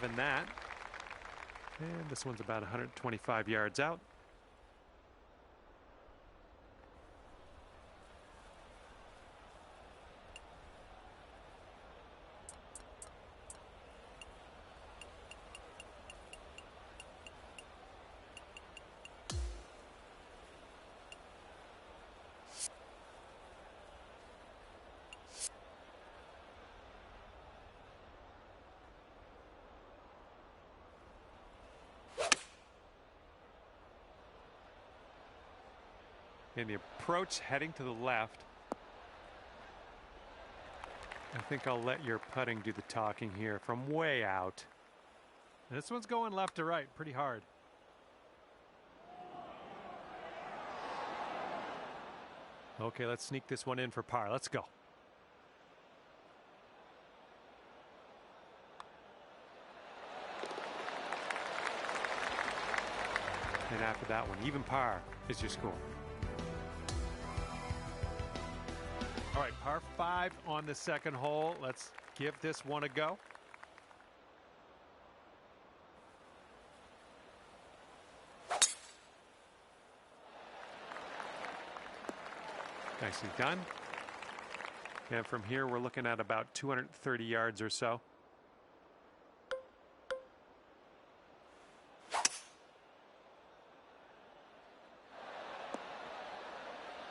having that. And this one's about 125 yards out. And the approach heading to the left. I think I'll let your putting do the talking here from way out. And this one's going left to right pretty hard. Okay, let's sneak this one in for par. Let's go. And after that one, even par is your score. All right, par 5 on the second hole. Let's give this one a go. Nicely done. And from here, we're looking at about 230 yards or so.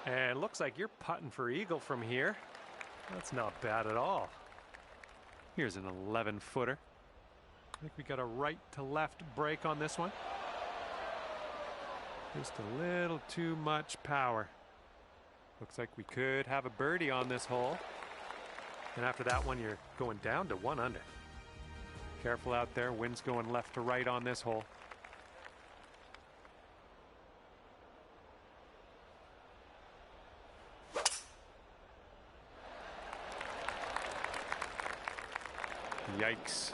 And it looks like you're putting for eagle from here. That's not bad at all. Here's an 11-footer. I think we got a right to left break on this one. Just a little too much power. Looks like we could have a birdie on this hole. And after that one, you're going down to 1 under. Careful out there. Wind's going left to right on this hole. Yikes.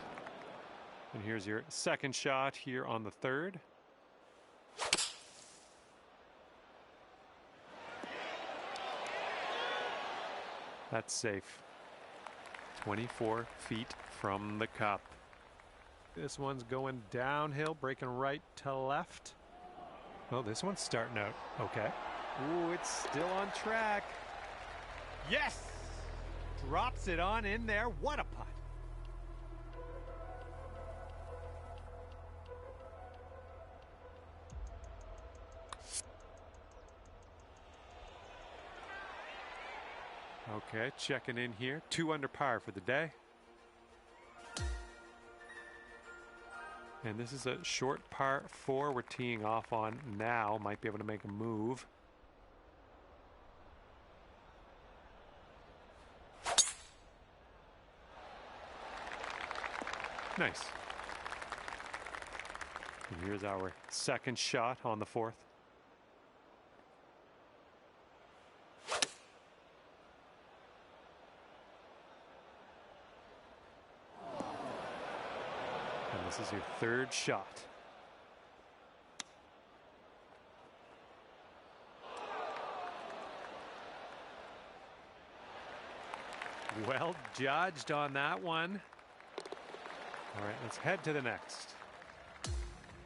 And here's your second shot here on the third. That's safe. 24 feet from the cup. This one's going downhill, breaking right to left. Oh, this one's starting out okay. Ooh, it's still on track. Yes! Drops it on in there. What a putt. Okay, checking in here. 2 under par for the day. And this is a short par 4 we're teeing off on now. Might be able to make a move. Nice. And here's our second shot on the fourth. And this is your third shot. Well judged on that one. All right, let's head to the next.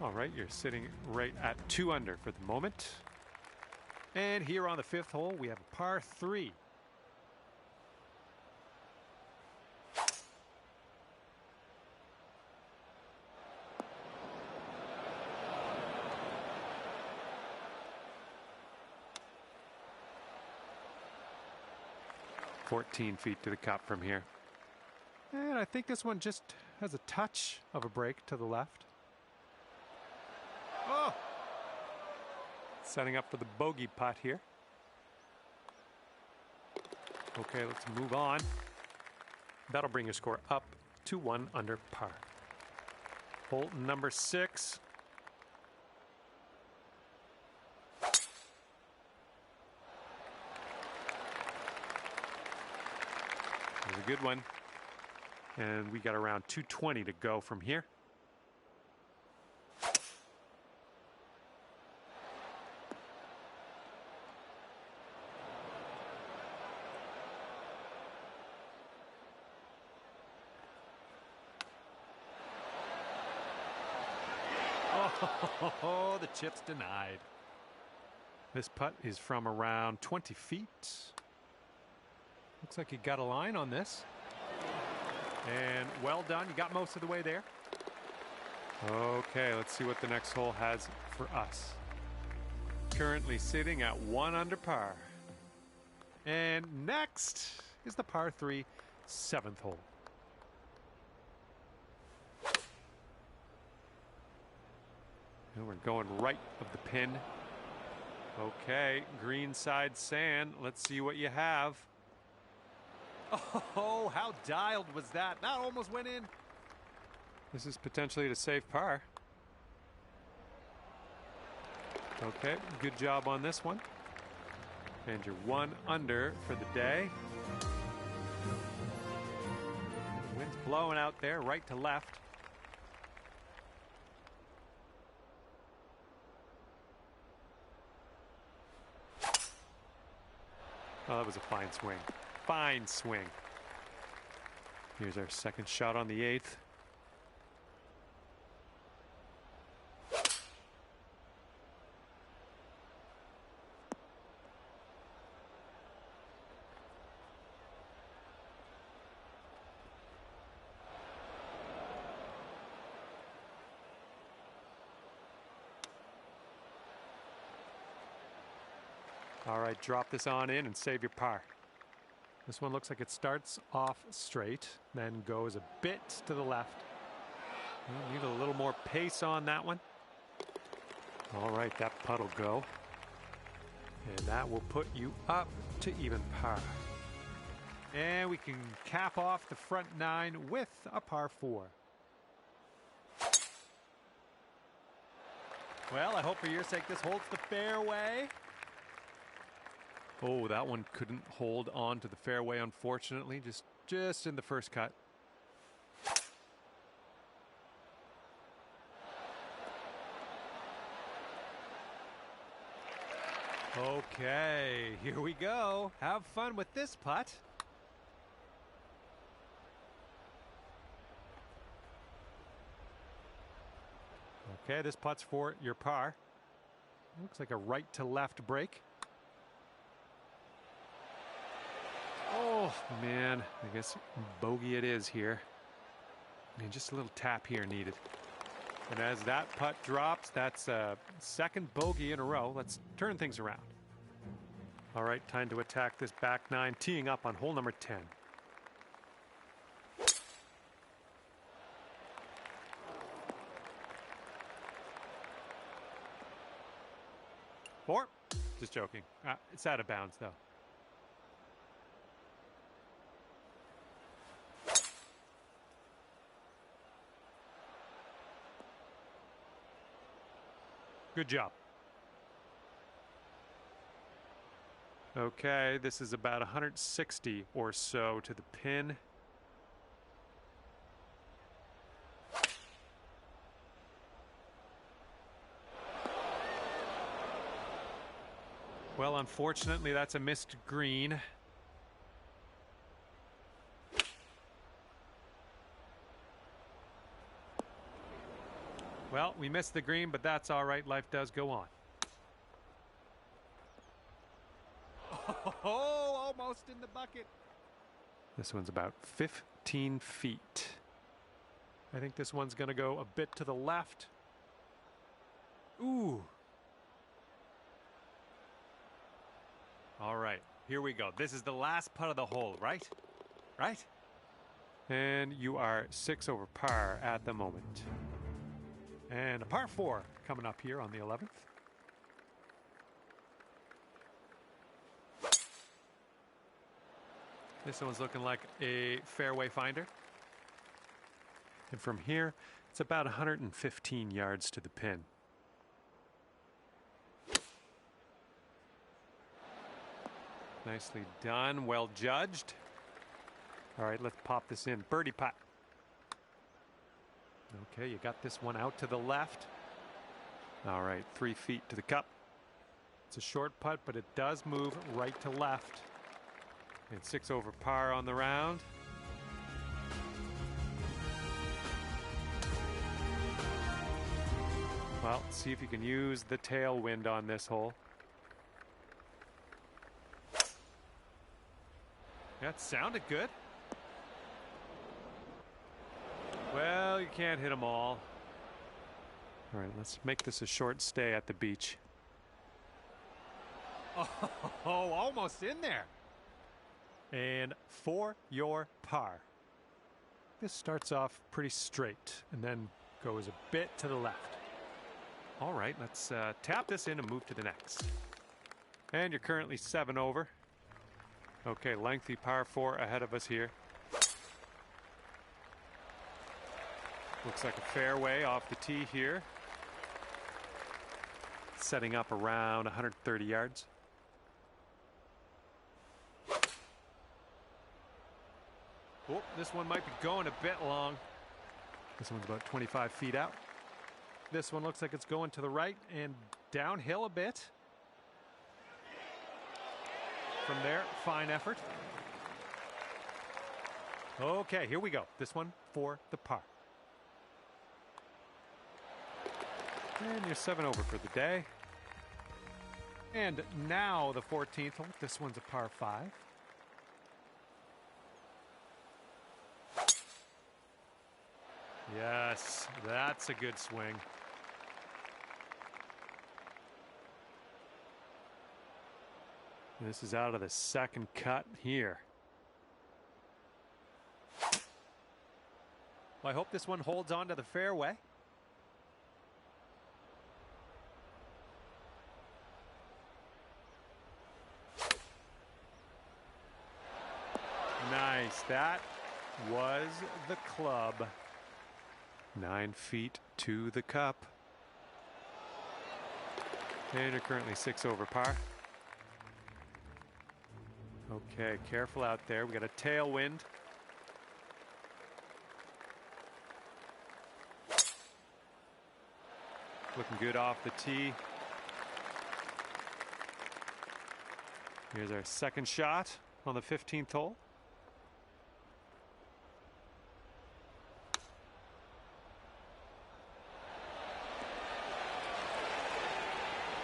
All right, you're sitting right at 2 under for the moment. And here on the 5th hole, we have a par 3. "14 feet to the cup from here." And I think this one just has a touch of a break to the left. Oh! Setting up for the bogey putt here. Okay, let's move on. That'll bring your score up to 1 under par. Hole number 6. There's a good one. And we got around 220 to go from here. Oh, the chip's denied. This putt is from around 20 feet. Looks like you got a line on this. And well done. You got most of the way there. Okay, let's see what the next hole has for us. Currently sitting at 1 under par. And next is the par 3 7th hole. And we're going right of the pin. Okay, green side sand. Let's see what you have. Oh, how dialed was that? That almost went in. This is potentially to save par. Okay, good job on this one. And you're 1 under for the day. Wind's blowing out there, right to left. Oh, that was a fine swing. Fine swing. Here's our second shot on the 8th. All right, drop this on in and save your par. This one looks like it starts off straight, then goes a bit to the left. You need a little more pace on that one. All right, that putt will go. And that will put you up to even par. And we can cap off the front 9 with a par 4. Well, I hope for your sake this holds the fairway. Oh, that one couldn't hold on to the fairway, unfortunately. Just in the first cut. Okay, here we go. Have fun with this putt. Okay, this putt's for your par. Looks like a right to left break. Oh, man, I guess bogey it is here. And just a little tap here needed. And as that putt drops, that's a second bogey in a row. Let's turn things around. All right, time to attack this back 9, teeing up on hole number 10. Four. Just joking. It's out of bounds, though. Good job. Okay, this is about 160 or so to the pin. Well, unfortunately, that's a missed green. Well, we missed the green, but that's all right. Life does go on. Oh, almost in the bucket. This one's about 15 feet. I think this one's going to go a bit to the left. Ooh. All right, here we go. This is the last putt of the hole, right? Right? And you are 6 over par at the moment. And a par 4 coming up here on the 11th. This one's looking like a fairway finder. And from here, it's about 115 yards to the pin. Nicely done, well judged. All right, let's pop this in. Birdie putt. Okay, you got this one out to the left. All right, 3 feet to the cup. It's a short putt, but it does move right to left. And 6 over par on the round. Well, see if you can use the tailwind on this hole. That sounded good. Well, you can't hit them all. All right, let's make this a short stay at the beach. Oh, almost in there. And for your par. This starts off pretty straight and then goes a bit to the left. All right, let's tap this in and move to the next. And you're currently 7 over. Okay, lengthy par 4 ahead of us here. Looks like a fairway off the tee here. Setting up around 130 yards. Oh, this one might be going a bit long. This one's about 25 feet out. This one looks like it's going to the right and downhill a bit. From there, fine effort. Okay, here we go. This one for the par. And you're 7 over for the day. And now the 14th hole. This one's a par 5. Yes, that's a good swing. This is out of the second cut here. Well, I hope this one holds on to the fairway. Nice. That was the club. 9 feet to the cup. And you're currently 6 over par. Okay, careful out there. We got a tailwind. Looking good off the tee. Here's our second shot on the 15th hole.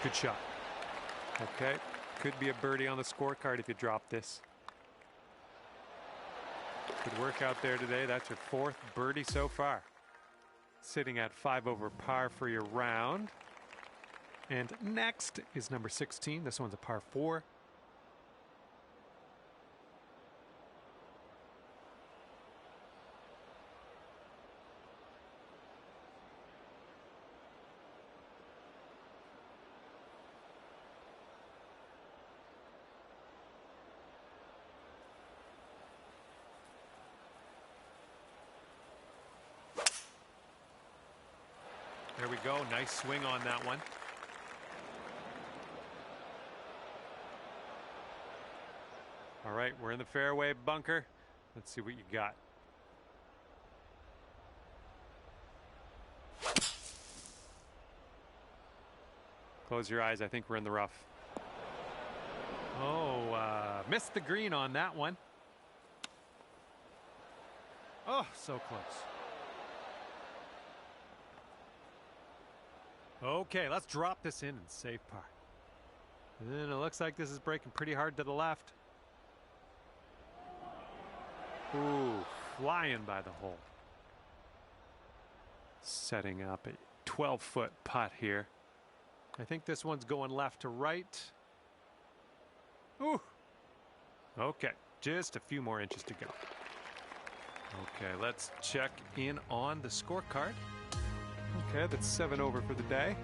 Good shot. Okay, could be a birdie on the scorecard if you drop this. Good work out there today. That's your 4th birdie so far. Sitting at 5 over par for your round. And next is number 16. This one's a par 4. There we go. Nice swing on that one. All right, we're in the fairway bunker. Let's see what you got. Close your eyes. I think we're in the rough. Oh, missed the green on that one. Oh, so close. Okay, let's drop this in and save par. And it looks like this is breaking pretty hard to the left. Ooh, flying by the hole. Setting up a 12-foot putt here. I think this one's going left to right. Ooh. Okay, just a few more inches to go. Okay, let's check in on the scorecard. Okay, that's 7 over for the day.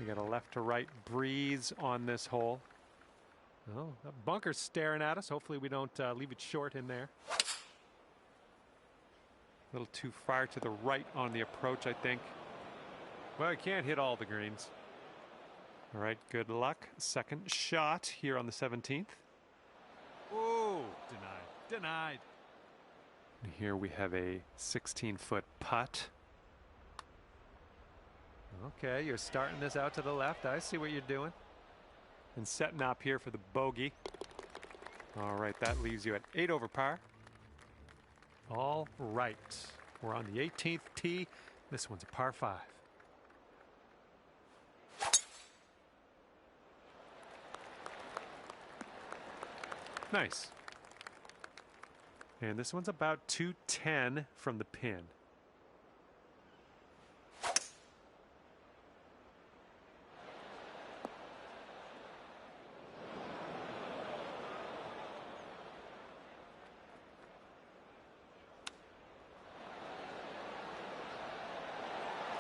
We got a left to right breeze on this hole. Oh, that bunker's staring at us. Hopefully we don't leave it short in there. A little too far to the right on the approach, I think. Well, I can't hit all the greens. All right, good luck. Second shot here on the 17th. Oh, denied, denied. And here we have a 16-foot putt. Okay, you're starting this out to the left. I see what you're doing. And setting up here for the bogey. All right, that leaves you at 8 over par. All right, we're on the 18th tee. This one's a par 5. Nice. And this one's about 210 from the pin.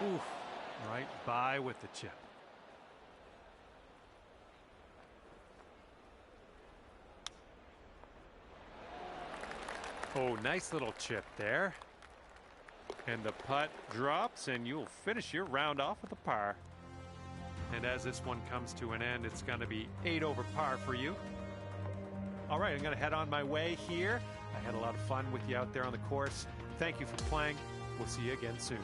Oof, right by with the chip. Oh, nice little chip there. And the putt drops, and you'll finish your round off with a par. And as this one comes to an end, it's going to be 8 over par for you. All right, I'm going to head on my way here. I had a lot of fun with you out there on the course. Thank you for playing. We'll see you again soon.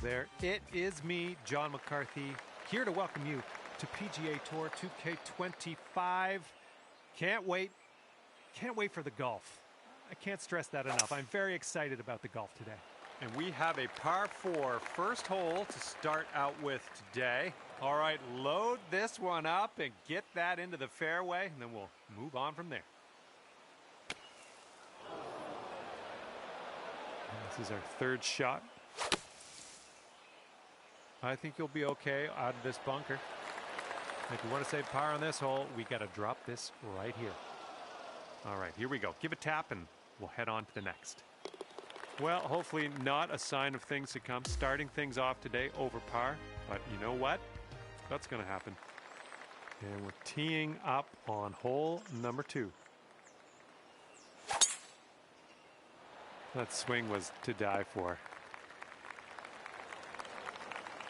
there it is me, John McCarthy, here to welcome you to PGA Tour 2K25. Can't wait for the golf. I can't stress that enough. I'm very excited about the golf today. And we have a par 4 first hole to start out with today. All right, load this one up and get that into the fairway, and then we'll move on from there. This is our third shot. I think you'll be okay out of this bunker. If you want to save par on this hole, we got to drop this right here. All right, here we go. Give a tap and we'll head on to the next. Well, hopefully not a sign of things to come. Starting things off today over par, but you know what? That's going to happen. And we're teeing up on hole number 2. That swing was to die for.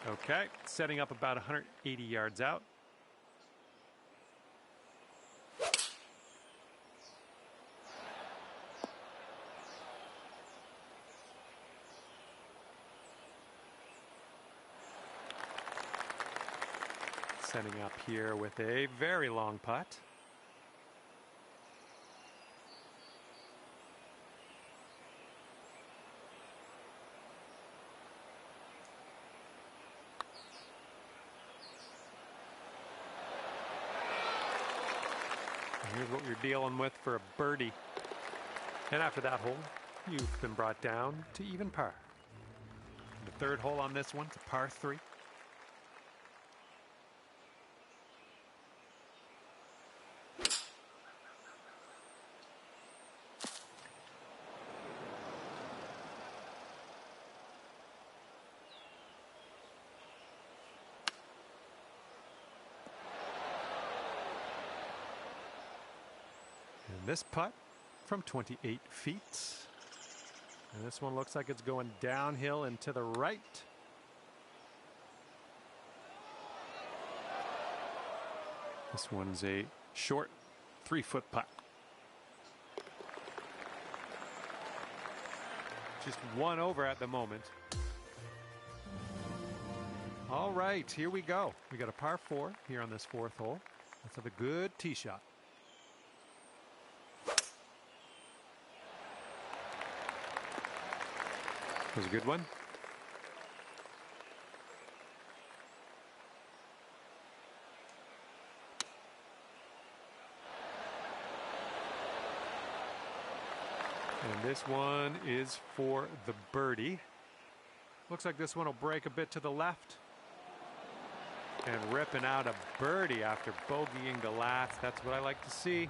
Okay, setting up about 180 yards out. Setting up here with a very long putt. Here's what you're dealing with for a birdie. And after that hole, you've been brought down to even par. The third hole on this one, it's a par 3. And this putt from 28 feet. And this one looks like it's going downhill and to the right. This one's a short 3-foot putt. Just one over at the moment. All right, here we go. We got a par 4 here on this 4th hole. Let's have a good tee shot. That was a good one. And this one is for the birdie. Looks like this one will break a bit to the left. And ripping out a birdie after bogeying the last. That's what I like to see.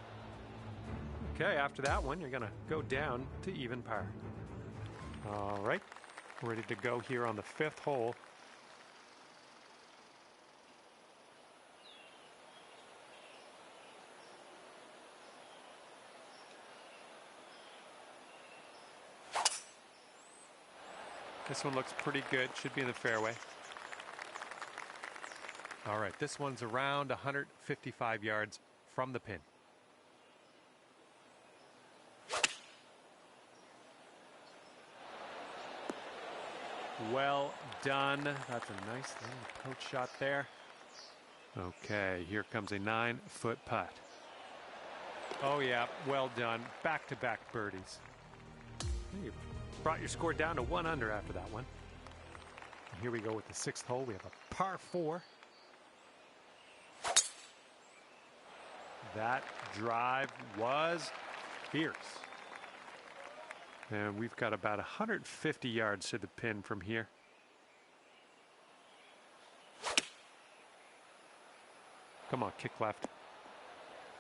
Okay, after that one, you're going to go down to even par. All right, ready to go here on the 5th hole. This one looks pretty good, should be in the fairway. All right, this one's around 155 yards from the pin. Well done. That's a nice little approach shot there. Okay, here comes a 9-foot putt. Oh yeah, well done. Back-to-back birdies. You brought your score down to 1 under after that one. And here we go with the 6th hole. We have a par 4. That drive was fierce. And we've got about 150 yards to the pin from here. Come on, kick left.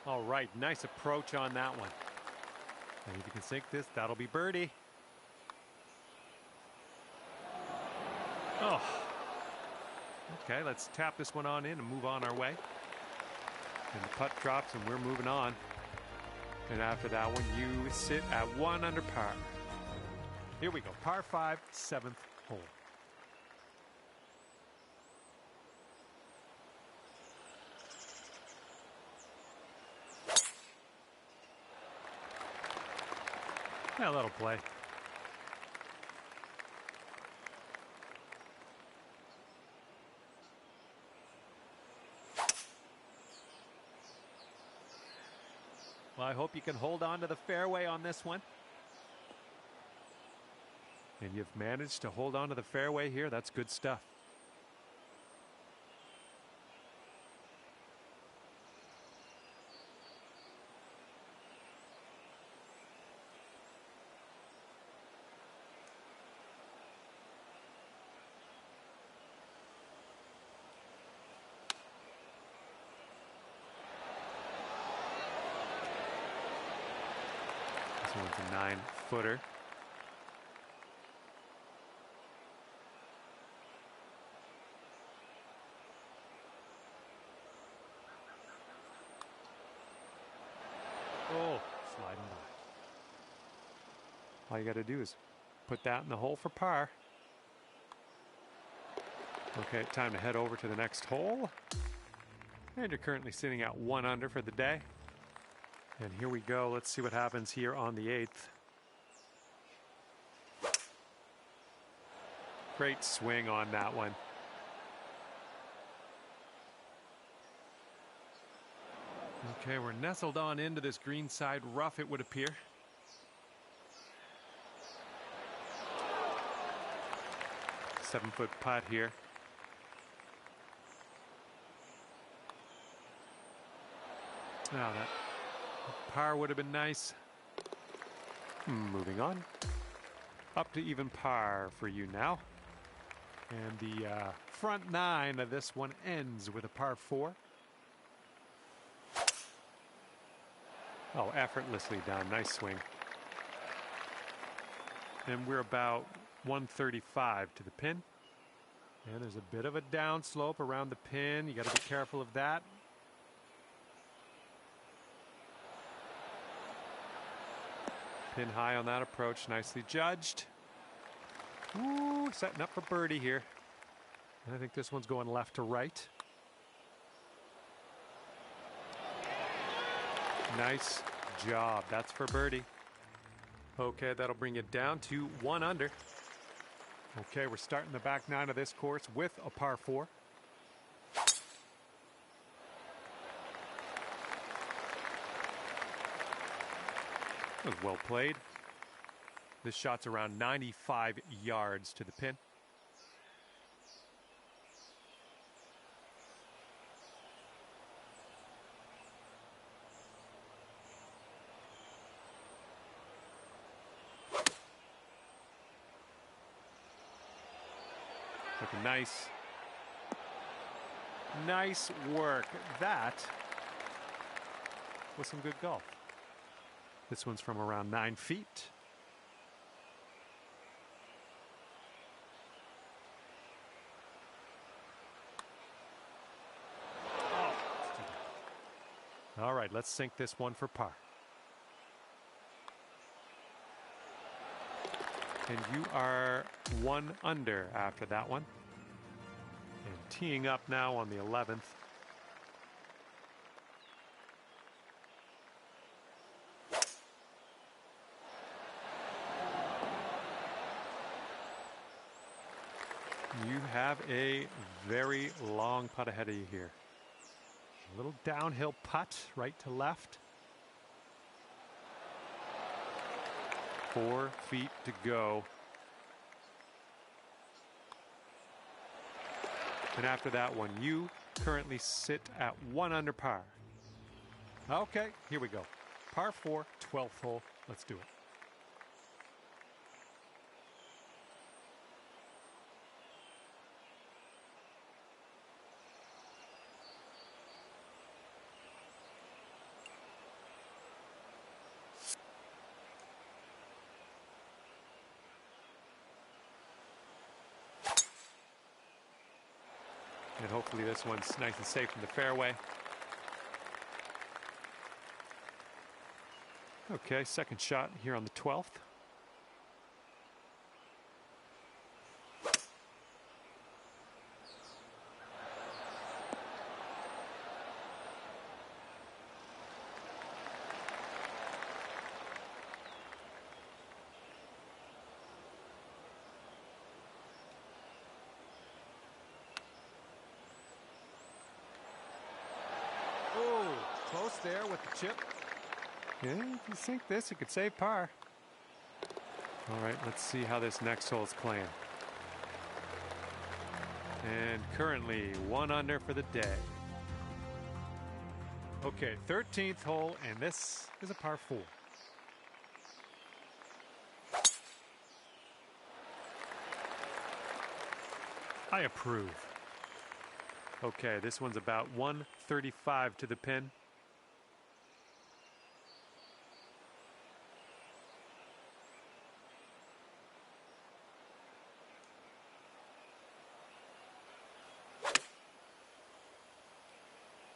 All right, nice approach on that one. And if you can sink this, that'll be birdie. Oh. Okay, let's tap this one on in and move on our way. And the putt drops and we're moving on. And after that one, you sit at 1 under par. Here we go, par 5, 7th hole. Yeah, that'll play. Well, I hope you can hold on to the fairway on this one. And you've managed to hold on to the fairway here. That's good stuff. This one's a 9-footer. Oh, sliding by. All you got to do is put that in the hole for par. Okay, time to head over to the next hole. And you're currently sitting at 1 under for the day. And here we go. Let's see what happens here on the 8th. Great swing on that one. Okay, we're nestled on into this greenside rough, it would appear. Seven-foot putt here. Now that par would have been nice. Moving on. Up to even par for you now. And the front 9 of this one ends with a par 4. Oh, effortlessly done. Nice swing. And we're about 135 to the pin. And there's a bit of a downslope around the pin. You got to be careful of that. Pin high on that approach. Nicely judged. Ooh, setting up for birdie here. I think this one's going left to right. Nice job. That's for birdie. Okay, that'll bring it down to 1 under. Okay, we're starting the back 9 of this course with a par 4. That was well played. This shot's around 95 yards to the pin. Looking nice. Nice work. That was some good golf. This one's from around 9 feet. All right, let's sink this one for par. And you are 1 under after that one. And teeing up now on the 11th. You have a very long putt ahead of you here. A little downhill putt, right to left. 4 feet to go. And after that one, you currently sit at 1 under par. Okay, here we go. Par 4, 12th hole. Let's do it. And hopefully this one's nice and safe in the fairway. Okay, second shot here on the 12th. Close there with the chip. Yeah, if you sink this, you could save par. All right, let's see how this next hole is playing. And currently 1 under for the day. Okay, 13th hole, and this is a par 4. I approve. Okay, this one's about 135 to the pin.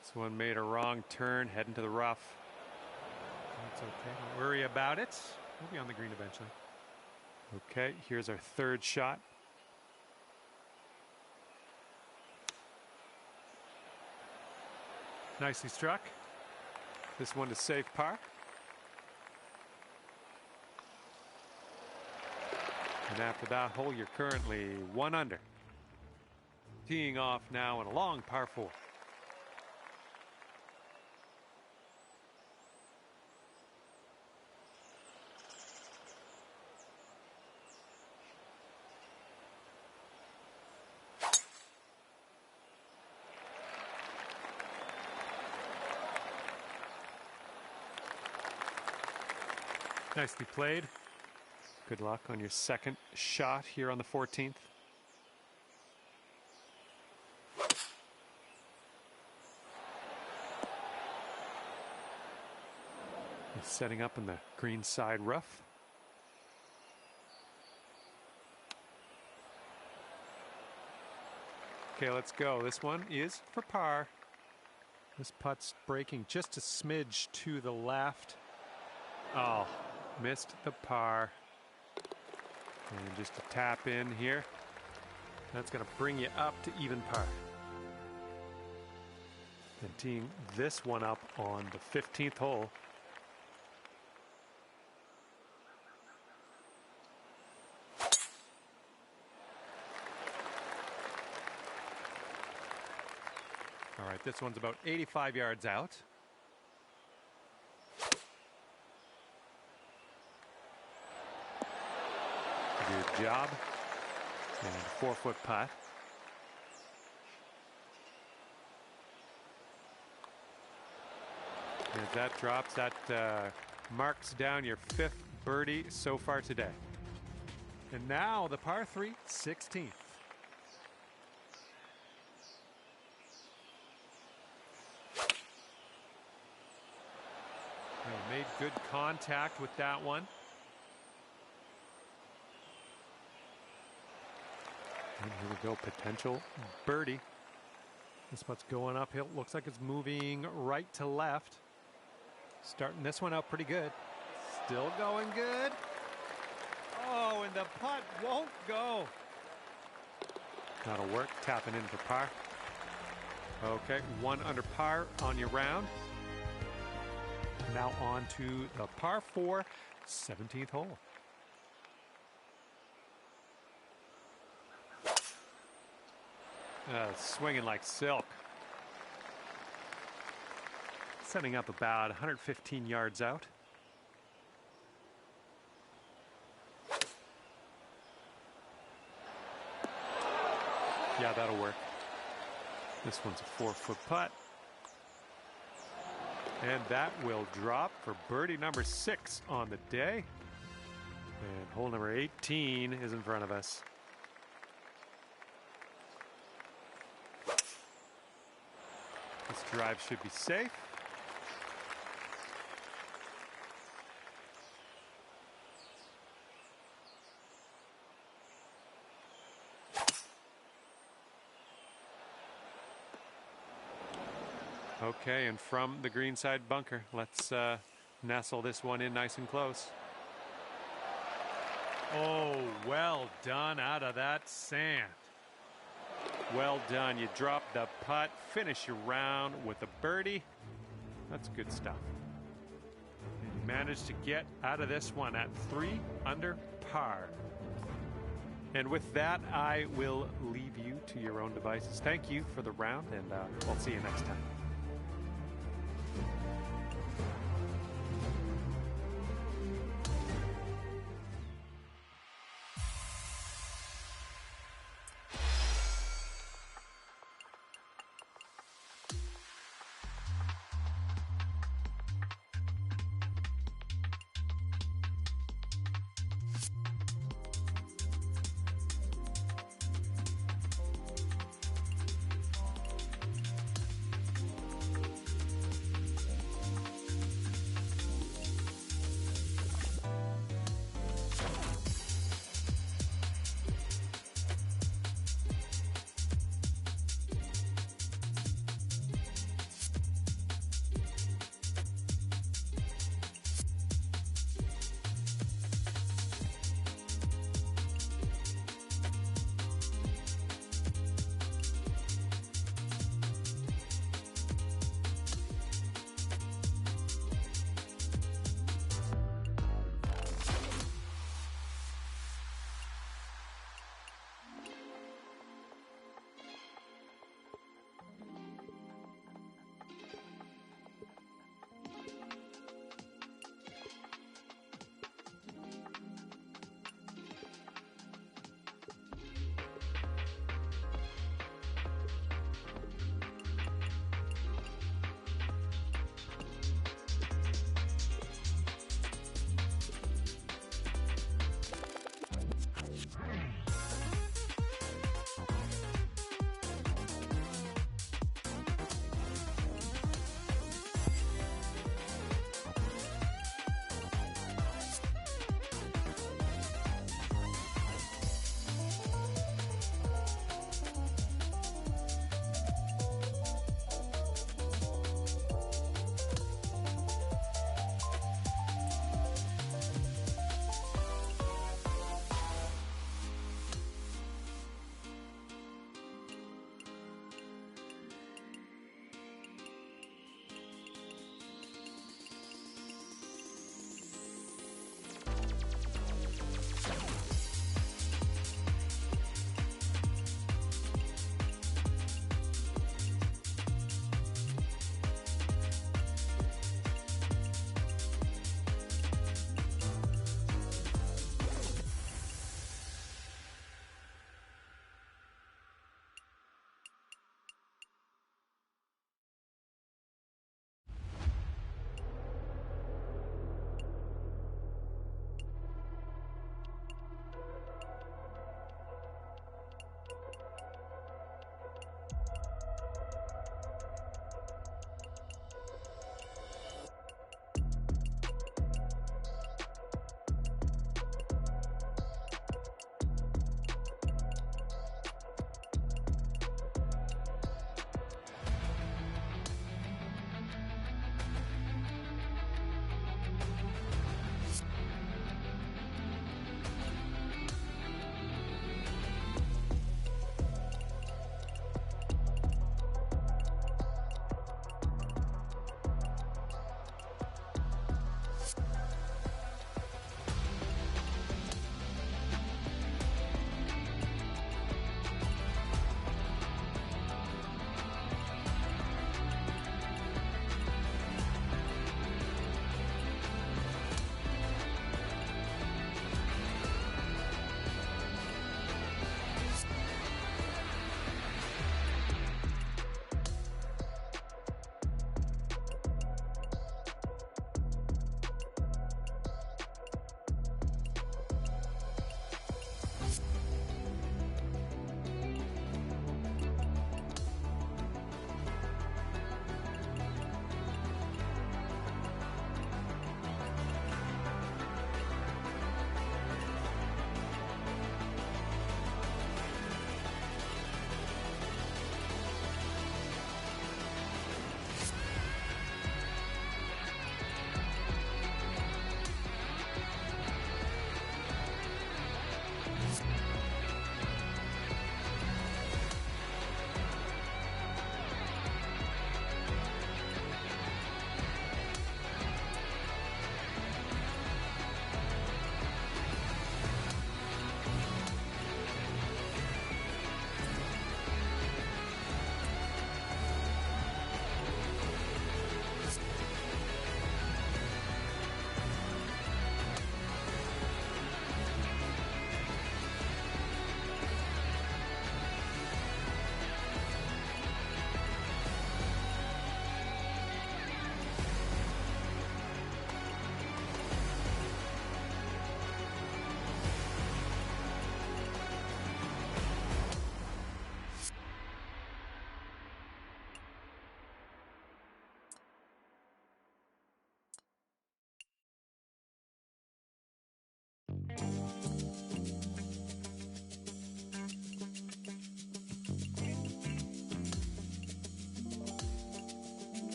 This one made a wrong turn, heading to the rough. That's okay, don't worry about it. We'll be on the green eventually. Okay, here's our third shot. Nicely struck. This one to save par. And after that hole, you're currently 1 under. Teeing off now in a long par 4. Nicely played. Good luck on your second shot here on the 14th. He's setting up in the green side rough. Okay, let's go. This one is for par. This putt's breaking just a smidge to the left. Oh. Missed the par. And just a tap in here. That's going to bring you up to even par. And teeing this one up on the 15th hole. All right, this one's about 85 yards out. Good job. And 4-foot putt. As that drops, that marks down your 5th birdie so far today. And now the par 3, 16th. Made good contact with that one. And here we go, potential birdie. This putt's going uphill. Looks like it's moving right to left. Starting this one out pretty good. Still going good. Oh, and the putt won't go. That'll work. Tapping in for par. Okay, 1 under par on your round. Now on to the par 4, 17th hole. Swinging like silk. Setting up about 115 yards out. Yeah, that'll work. This one's a 4-foot putt. And that will drop for birdie number 6 on the day. And hole number 18 is in front of us. This drive should be safe. Okay, and from the greenside bunker, let's nestle this one in nice and close. Oh, well done out of that sand. Well done. You drop the putt, finish your round with a birdie. That's good stuff. And you managed to get out of this one at 3 under par. And with that, I will leave you to your own devices. Thank you for the round, and we'll see you next time.